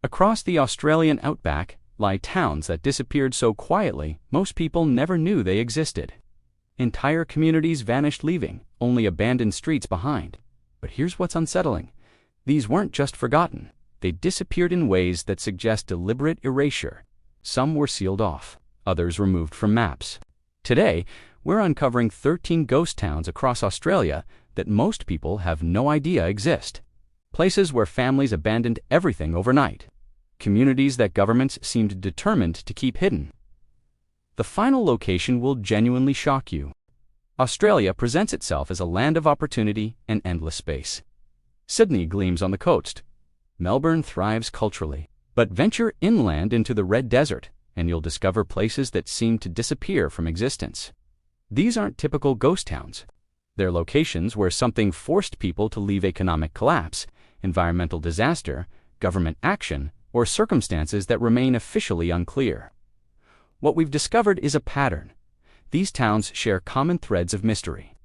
Across the Australian outback lie towns that disappeared so quietly most people never knew they existed. Entire communities vanished, leaving only abandoned streets behind. But here's what's unsettling. These weren't just forgotten. They disappeared in ways that suggest deliberate erasure. Some were sealed off, others removed from maps. Today, we're uncovering 13 ghost towns across Australia that most people have no idea exist. Places where families abandoned everything overnight. Communities that governments seemed determined to keep hidden. The final location will genuinely shock you. Australia presents itself as a land of opportunity and endless space. Sydney gleams on the coast. Melbourne thrives culturally. But venture inland into the Red Desert, and you'll discover places that seem to disappear from existence. These aren't typical ghost towns. They're locations where something forced people to leave: economic collapse, environmental disaster, government action, or circumstances that remain officially unclear. What we've discovered is a pattern. These towns share common threads of mystery.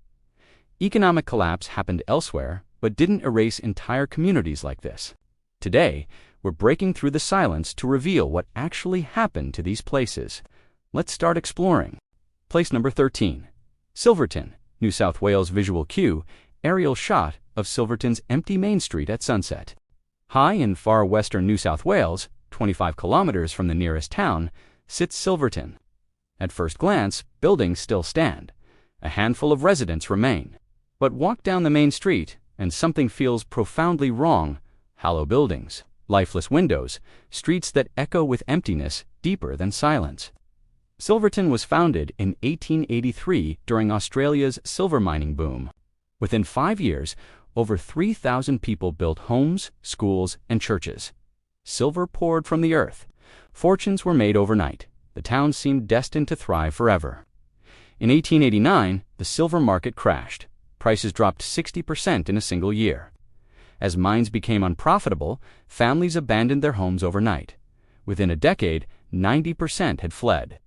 Economic collapse happened elsewhere, but didn't erase entire communities like this. Today, we're breaking through the silence to reveal what actually happened to these places. Let's start exploring. Place number 13. Silverton, New South Wales. Visual cue: aerial shot of Silverton's empty main street at sunset. High in far western New South Wales, 25 kilometers from the nearest town, sits Silverton. At first glance, buildings still stand. A handful of residents remain. But walk down the main street, and something feels profoundly wrong. Hollow buildings, lifeless windows, streets that echo with emptiness deeper than silence. Silverton was founded in 1883 during Australia's silver mining boom. Within 5 years, over 3,000 people built homes, schools, and churches. Silver poured from the earth. Fortunes were made overnight. The town seemed destined to thrive forever. In 1889, the silver market crashed. Prices dropped 60% in a single year. As mines became unprofitable, families abandoned their homes overnight. Within a decade, 90% had fled.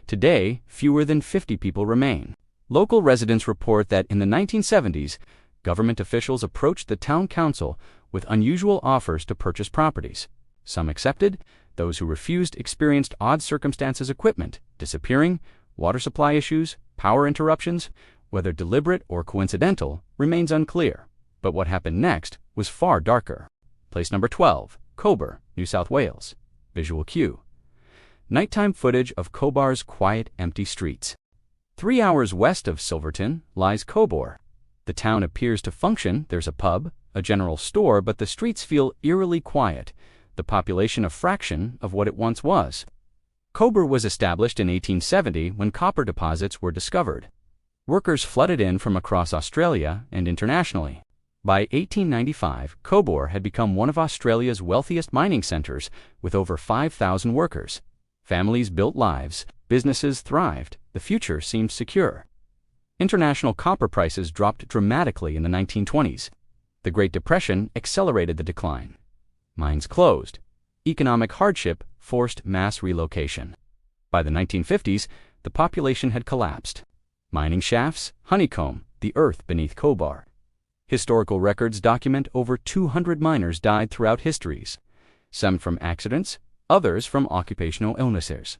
Today, fewer than 50 people remain. Local residents report that in the 1970s, government officials approached the town council with unusual offers to purchase properties. Some accepted. Those who refused experienced odd circumstances: equipment disappearing, water supply issues, power interruptions. Whether deliberate or coincidental remains unclear. But what happened next was far darker. Place number 12. Cobar, New South Wales. Visual cue: nighttime footage of Cobar's quiet, empty streets. 3 hours west of Silverton lies Cobar. The town appears to function. There's a pub, a general store, but the streets feel eerily quiet, the population a fraction of what it once was. Cobar was established in 1870 when copper deposits were discovered. Workers flooded in from across Australia and internationally. By 1895, Cobar had become one of Australia's wealthiest mining centers with over 5,000 workers. Families built lives, businesses thrived, the future seemed secure. International copper prices dropped dramatically in the 1920s. The Great Depression accelerated the decline. Mines closed. Economic hardship forced mass relocation. By the 1950s, the population had collapsed. Mining shafts honeycomb the earth beneath Cobar. Historical records document over 200 miners died throughout histories, some from accidents, others from occupational illnesses.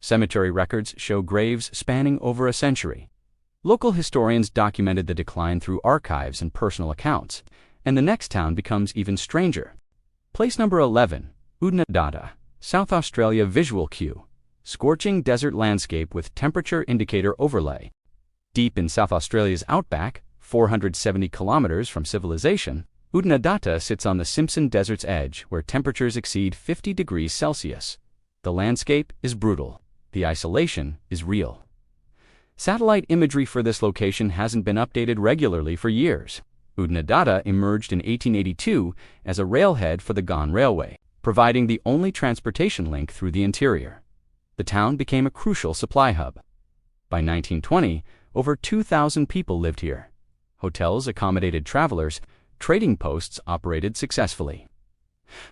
Cemetery records show graves spanning over a century. Local historians documented the decline through archives and personal accounts, and the next town becomes even stranger. Place number 11. Oodnadatta, South Australia. Visual cue: scorching desert landscape with temperature indicator overlay. Deep in South Australia's outback, 470 kilometers from civilization, Oodnadatta sits on the Simpson Desert's edge where temperatures exceed 50 degrees Celsius. The landscape is brutal. The isolation is real. Satellite imagery for this location hasn't been updated regularly for years. Oodnadatta emerged in 1882 as a railhead for the Gone Railway, providing the only transportation link through the interior. The town became a crucial supply hub. By 1920, over 2,000 people lived here. Hotels accommodated travelers, trading posts operated successfully.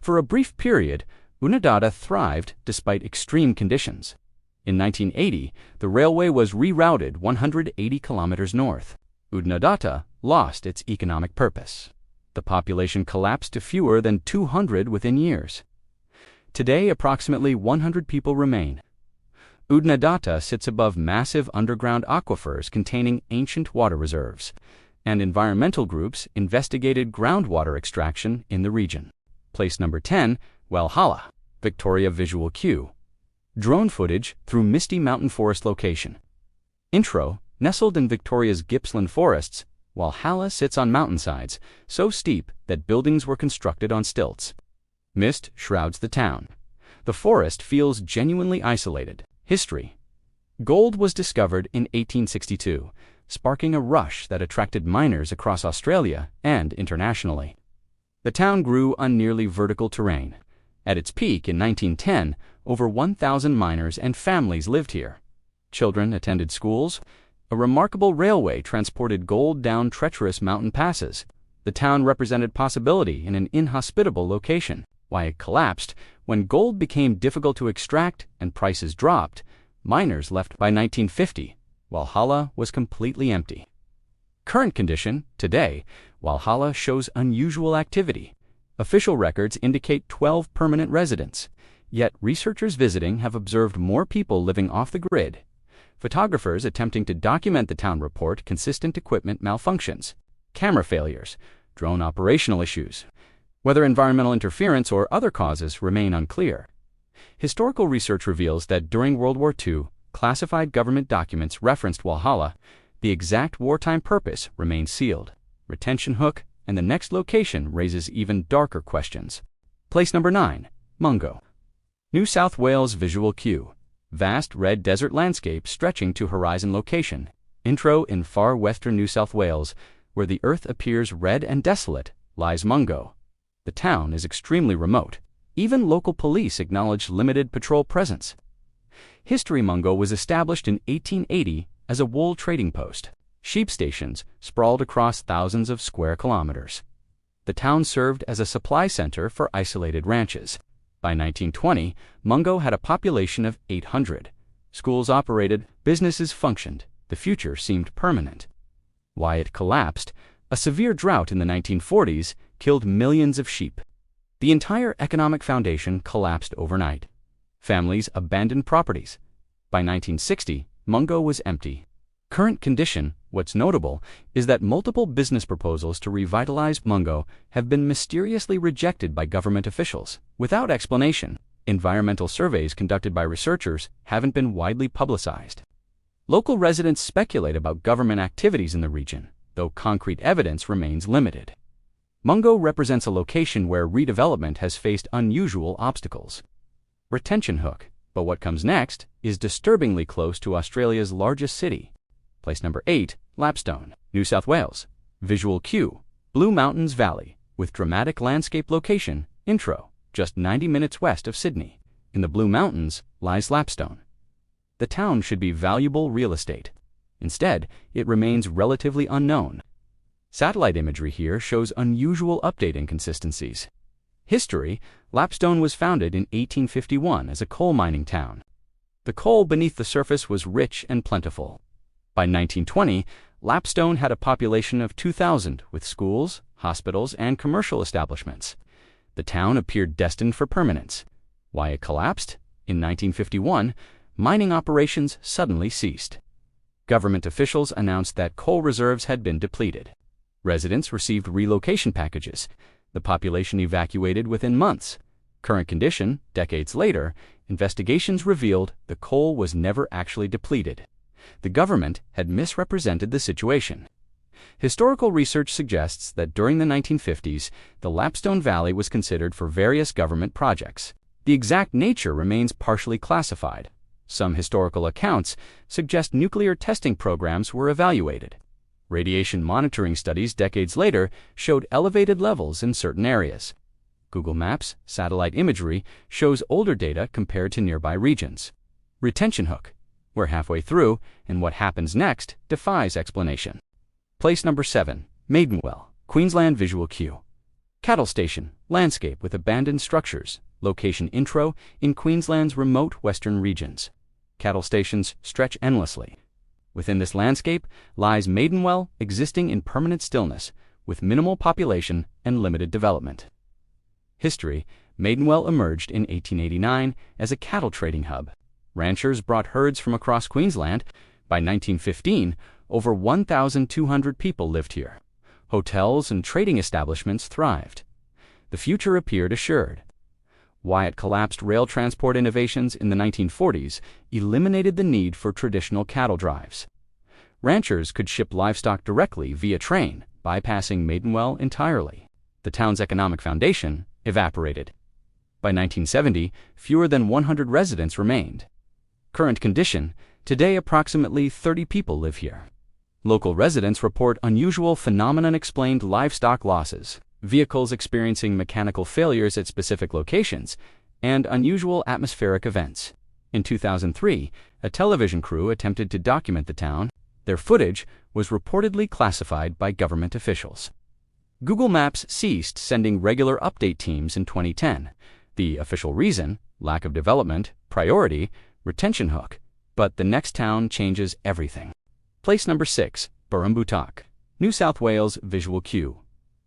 For a brief period, Oodnadatta thrived despite extreme conditions. In 1980, the railway was rerouted 180 kilometers north. Oodnadatta lost its economic purpose. The population collapsed to fewer than 200 within years. Today, approximately 100 people remain. Udnadata sits above massive underground aquifers containing ancient water reserves, and environmental groups investigated groundwater extraction in the region. Place number 10, Walhalla, Victoria Visual Cue. Drone footage through misty mountain forest location. Intro, nestled in Victoria's Gippsland forests, Walhalla sits on mountainsides, so steep that buildings were constructed on stilts. Mist shrouds the town. The forest feels genuinely isolated. History. Gold was discovered in 1862, sparking a rush that attracted miners across Australia and internationally. The town grew on nearly vertical terrain. At its peak in 1910, over 1,000 miners and families lived here. Children attended schools. A remarkable railway transported gold down treacherous mountain passes. The town represented possibility in an inhospitable location. Why it collapsed: when gold became difficult to extract and prices dropped, miners left. By 1950, Walhalla was completely empty. Current condition: today, Walhalla shows unusual activity. Official records indicate 12 permanent residents, yet researchers visiting have observed more people living off the grid. Photographers attempting to document the town report consistent equipment malfunctions, camera failures, drone operational issues. Whether environmental interference or other causes remain unclear. Historical research reveals that during World War II, classified government documents referenced Walhalla. The exact wartime purpose remains sealed. Retention hook and the next location raises even darker questions. Place number 9, Mungo. New South Wales Visual Cue. Vast red desert landscape stretching to horizon location. Intro, in far western New South Wales, where the earth appears red and desolate, lies Mungo. The town is extremely remote. Even local police acknowledge limited patrol presence. History: Mungo was established in 1880 as a wool trading post. Sheep stations sprawled across thousands of square kilometers. The town served as a supply center for isolated ranches. By 1920, Mungo had a population of 800. Schools operated, businesses functioned. The future seemed permanent. Why it collapsed: a severe drought in the 1940s killed millions of sheep. The entire economic foundation collapsed overnight. Families abandoned properties. By 1960, Mungo was empty. Current condition: what's notable is that multiple business proposals to revitalize Mungo have been mysteriously rejected by government officials, without explanation. Environmental surveys conducted by researchers haven't been widely publicized. Local residents speculate about government activities in the region, though concrete evidence remains limited. Mungo represents a location where redevelopment has faced unusual obstacles. Retention hook. But what comes next is disturbingly close to Australia's largest city. Place number 8, Lapstone, New South Wales. Visual Cue. Blue Mountains Valley, with dramatic landscape location. Intro, just 90 minutes west of Sydney. In the Blue Mountains lies Lapstone. The town should be valuable real estate. Instead, it remains relatively unknown. Satellite imagery here shows unusual update inconsistencies. History: Lapstone was founded in 1851 as a coal mining town. The coal beneath the surface was rich and plentiful. By 1920, Lapstone had a population of 2,000 with schools, hospitals, and commercial establishments. The town appeared destined for permanence. Why it collapsed? In 1951, mining operations suddenly ceased. Government officials announced that coal reserves had been depleted. Residents received relocation packages. The population evacuated within months. Current condition: decades later, investigations revealed the coal was never actually depleted. The government had misrepresented the situation. Historical research suggests that during the 1950s, the Lapstone Valley was considered for various government projects. The exact nature remains partially classified. Some historical accounts suggest nuclear testing programs were evaluated. Radiation monitoring studies decades later showed elevated levels in certain areas. Google Maps satellite imagery shows older data compared to nearby regions. Retention hook. We're halfway through, and what happens next defies explanation. Place number 7, Maidenwell, Queensland Visual Cue. Cattle station, landscape with abandoned structures. Location: intro, in Queensland's remote western regions. Cattle stations stretch endlessly. Within this landscape lies Maidenwell, existing in permanent stillness, with minimal population and limited development. History: Maidenwell emerged in 1889 as a cattle trading hub. Ranchers brought herds from across Queensland. By 1915, over 1,200 people lived here. Hotels and trading establishments thrived. The future appeared assured. Why it collapsed. Rail transport innovations in the 1940s eliminated the need for traditional cattle drives. Ranchers could ship livestock directly via train, bypassing Maidenwell entirely. The town's economic foundation evaporated. By 1970, fewer than 100 residents remained. Current condition: today approximately 30 people live here. Local residents report unusual phenomenon-explained livestock losses, vehicles experiencing mechanical failures at specific locations, and unusual atmospheric events. In 2003, a television crew attempted to document the town. Their footage was reportedly classified by government officials. Google Maps ceased sending regular update teams in 2010. The official reason: lack of development, priority, retention hook. But the next town changes everything. Place number 6, Burrumbootock, New South Wales. Visual cue: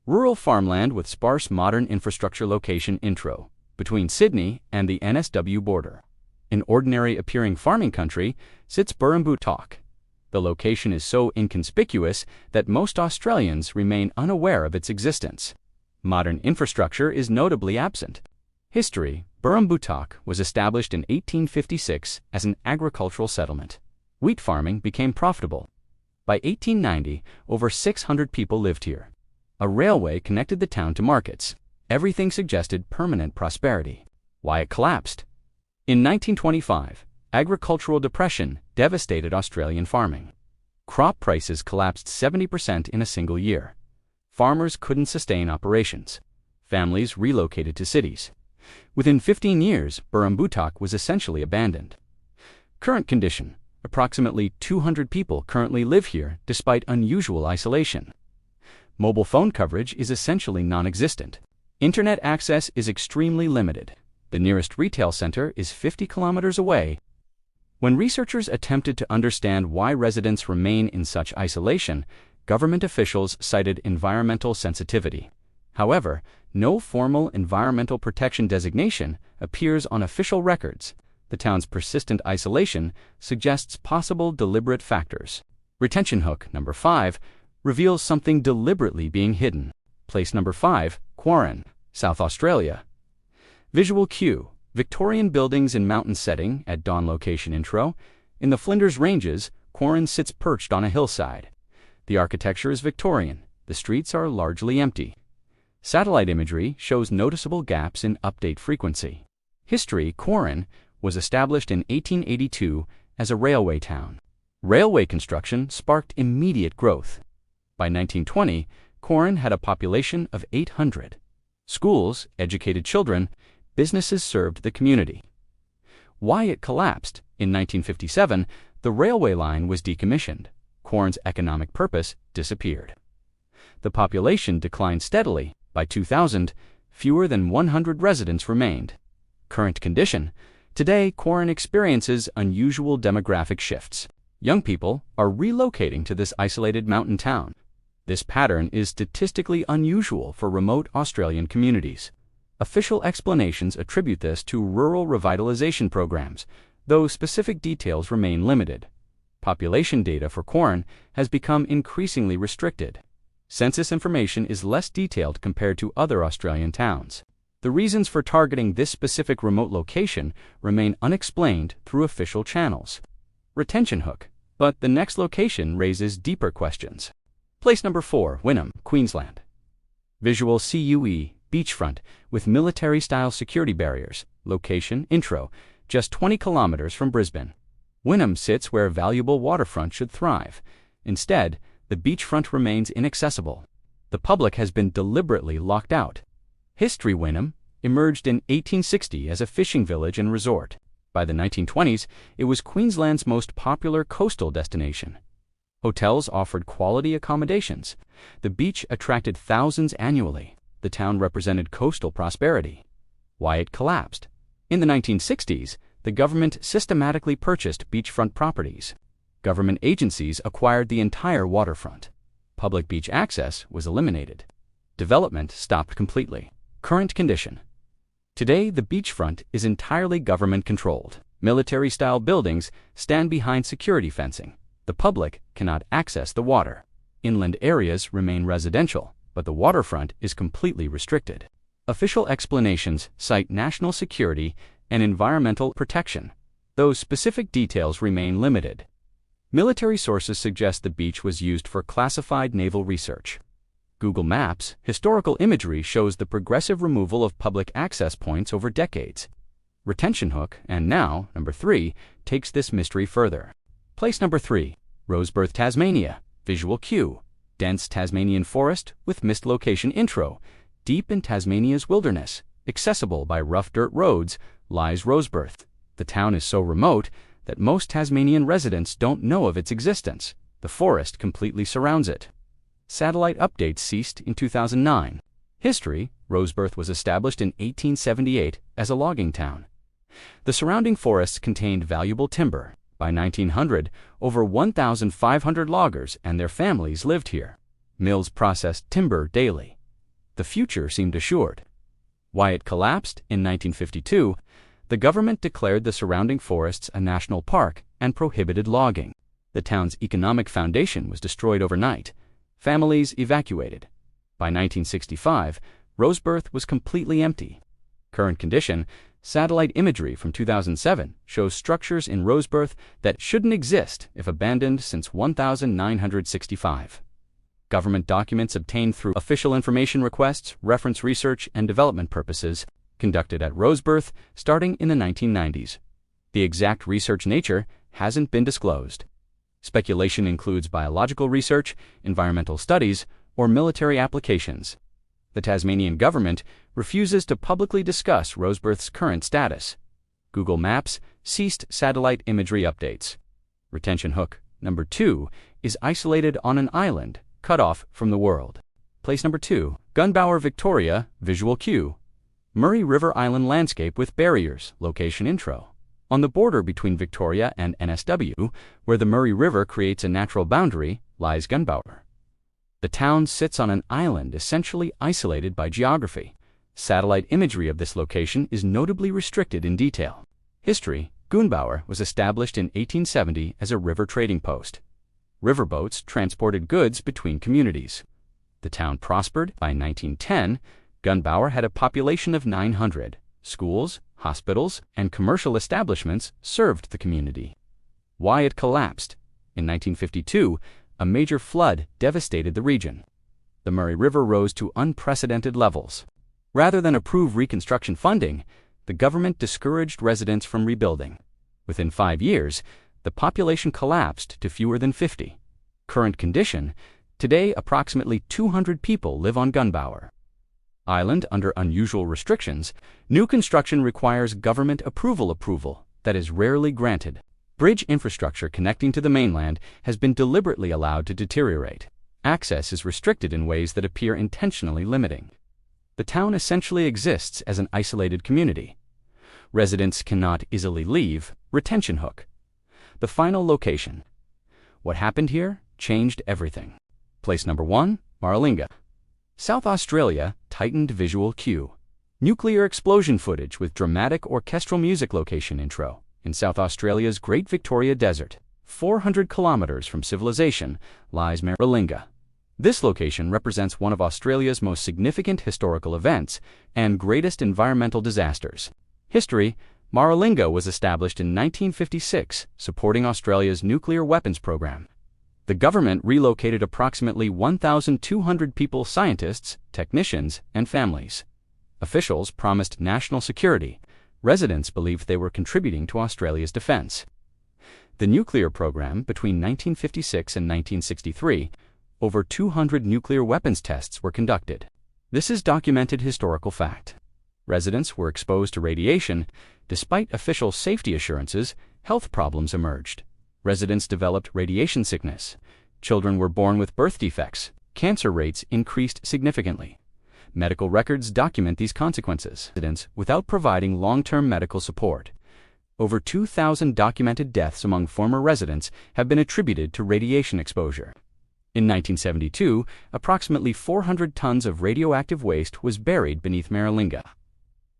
rural farmland with sparse modern infrastructure. Location intro: between Sydney and the NSW border. In ordinary appearing farming country sits Burrumbootock. The location is so inconspicuous that most Australians remain unaware of its existence. Modern infrastructure is notably absent. History: Burrumbootock was established in 1856 as an agricultural settlement. Wheat farming became profitable. By 1890, over 600 people lived here. A railway connected the town to markets. Everything suggested permanent prosperity. Why it collapsed? In 1925, agricultural depression devastated Australian farming. Crop prices collapsed 70% in a single year. Farmers couldn't sustain operations. Families relocated to cities. Within 15 years, Burrumbootock was essentially abandoned. Current condition: approximately 200 people currently live here despite unusual isolation. Mobile phone coverage is essentially non-existent. Internet access is extremely limited. The nearest retail center is 50 kilometers away. When researchers attempted to understand why residents remain in such isolation, government officials cited environmental sensitivity. However, no formal environmental protection designation appears on official records. The town's persistent isolation suggests possible deliberate factors. Retention hook number 5 reveals something deliberately being hidden. Place number 5, Quarren, South Australia. Visual cue: Victorian buildings in mountain setting at dawn. Location intro: in the Flinders Ranges, Quarren sits perched on a hillside. The architecture is Victorian. The streets are largely empty. Satellite imagery shows noticeable gaps in update frequency. History: Quarren was established in 1882 as a railway town. Railway construction sparked immediate growth. By 1920, Quarren had a population of 800. Schools educated children, businesses served the community. Why it collapsed? In 1957, the railway line was decommissioned. Quarren's economic purpose disappeared. The population declined steadily. By 2000, fewer than 100 residents remained. Current condition: today, Quarren experiences unusual demographic shifts. Young people are relocating to this isolated mountain town. This pattern is statistically unusual for remote Australian communities. Official explanations attribute this to rural revitalization programs, though specific details remain limited. Population data for Quarren has become increasingly restricted. Census information is less detailed compared to other Australian towns. The reasons for targeting this specific remote location remain unexplained through official channels. Retention hook. But the next location raises deeper questions. Place number 4, Wynnum, Queensland. Visual CUE, beachfront, with military-style security barriers. Location intro: just 20 kilometers from Brisbane. Wynnum sits where valuable waterfront should thrive. Instead, the beachfront remains inaccessible. The public has been deliberately locked out. History: Wynnum emerged in 1860 as a fishing village and resort. By the 1920s, it was Queensland's most popular coastal destination. Hotels offered quality accommodations. The beach attracted thousands annually. The town represented coastal prosperity. Why it collapsed? In the 1960s, the government systematically purchased beachfront properties. Government agencies acquired the entire waterfront. Public beach access was eliminated. Development stopped completely. Current condition: Today, the beachfront is entirely government-controlled. Military-style buildings stand behind security fencing. The public cannot access the water. Inland areas remain residential, but the waterfront is completely restricted. Official explanations cite national security and environmental protection, though specific details remain limited. Military sources suggest the beach was used for classified naval research. Google Maps' historical imagery shows the progressive removal of public access points over decades. Retention hook, and now, number 3, takes this mystery further. Place number 3, Rosebirth, Tasmania. Visual cue. Dense Tasmanian forest with missed location intro. Deep in Tasmania's wilderness, accessible by rough dirt roads, lies Rosebirth. The town is so remote that most Tasmanian residents don't know of its existence. The forest completely surrounds it. Satellite updates ceased in 2009. History: Rosebirth was established in 1878 as a logging town. The surrounding forests contained valuable timber. By 1900, over 1,500 loggers and their families lived here. Mills processed timber daily. The future seemed assured. Why it collapsed? In 1952, the government declared the surrounding forests a national park and prohibited logging. The town's economic foundation was destroyed overnight. Families evacuated. By 1965, Rosebirth was completely empty. Current condition: satellite imagery from 2007 shows structures in Rosebirth that shouldn't exist if abandoned since 1965. Government documents obtained through official information requests, reference research, and development purposes conducted at Rosebirth starting in the 1990s. The exact research nature hasn't been disclosed. Speculation includes biological research, environmental studies, or military applications. The Tasmanian government refuses to publicly discuss Rosebirth's current status. Google Maps ceased satellite imagery updates. Retention hook number 2 is isolated on an island, cut off from the world. Place number 2, Gunbower, Victoria. Visual cue. Murray River Island landscape with barriers. Location intro. On the border between Victoria and NSW, where the Murray River creates a natural boundary, lies Gunbower. The town sits on an island essentially isolated by geography. Satellite imagery of this location is notably restricted in detail. History: Gunbower was established in 1870 as a river trading post. Riverboats transported goods between communities. The town prospered. By 1910, Gunbower had a population of 900. Schools, hospitals, and commercial establishments served the community. Why it collapsed? In 1952, a major flood devastated the region. The Murray River rose to unprecedented levels. Rather than approve reconstruction funding, the government discouraged residents from rebuilding. Within 5 years, the population collapsed to fewer than 50. Current condition: today approximately 200 people live on Gunbower. Island under unusual restrictions. New construction requires government approval that is rarely granted. Bridge infrastructure connecting to the mainland has been deliberately allowed to deteriorate. Access is restricted in ways that appear intentionally limiting. The town essentially exists as an isolated community. Residents cannot easily leave. Retention hook. The final location. What happened here changed everything. Place number 1, Maralinga. South Australia. Tightened visual cue. Nuclear explosion footage with dramatic orchestral music. Location intro. In South Australia's Great Victoria Desert, 400 kilometers from civilization, lies Maralinga. This location represents one of Australia's most significant historical events and greatest environmental disasters. History: Maralinga was established in 1956, supporting Australia's nuclear weapons program. The government relocated approximately 1,200 people, scientists, technicians, and families. Officials promised national security. Residents believed they were contributing to Australia's defense. The nuclear program: between 1956 and 1963, over 200 nuclear weapons tests were conducted. This is documented historical fact. Residents were exposed to radiation. Despite official safety assurances, health problems emerged. Residents developed radiation sickness. Children were born with birth defects. Cancer rates increased significantly. Medical records document these consequences without providing long-term medical support. Over 2,000 documented deaths among former residents have been attributed to radiation exposure. In 1972, approximately 400 tons of radioactive waste was buried beneath Maralinga.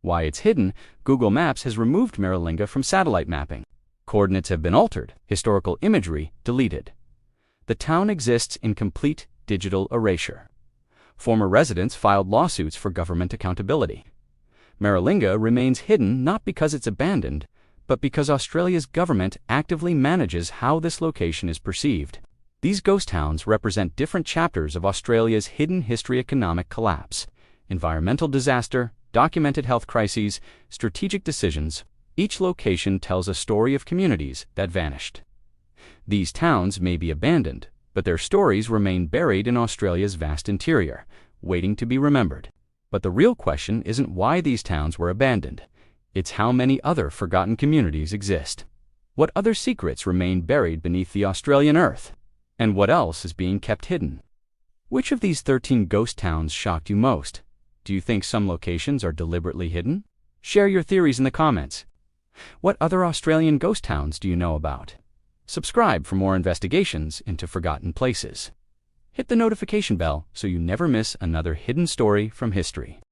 Why it's hidden: Google Maps has removed Maralinga from satellite mapping. Coordinates have been altered, historical imagery deleted. The town exists in complete digital erasure. Former residents filed lawsuits for government accountability. Maralinga remains hidden not because it's abandoned, but because Australia's government actively manages how this location is perceived. These ghost towns represent different chapters of Australia's hidden history: economic collapse, environmental disaster, documented health crises, strategic decisions. Each location tells a story of communities that vanished. These towns may be abandoned, but their stories remain buried in Australia's vast interior, waiting to be remembered. But the real question isn't why these towns were abandoned. It's how many other forgotten communities exist. What other secrets remain buried beneath the Australian earth? And what else is being kept hidden? Which of these 13 ghost towns shocked you most? Do you think some locations are deliberately hidden? Share your theories in the comments. What other Australian ghost towns do you know about? Subscribe for more investigations into forgotten places. Hit the notification bell so you never miss another hidden story from history.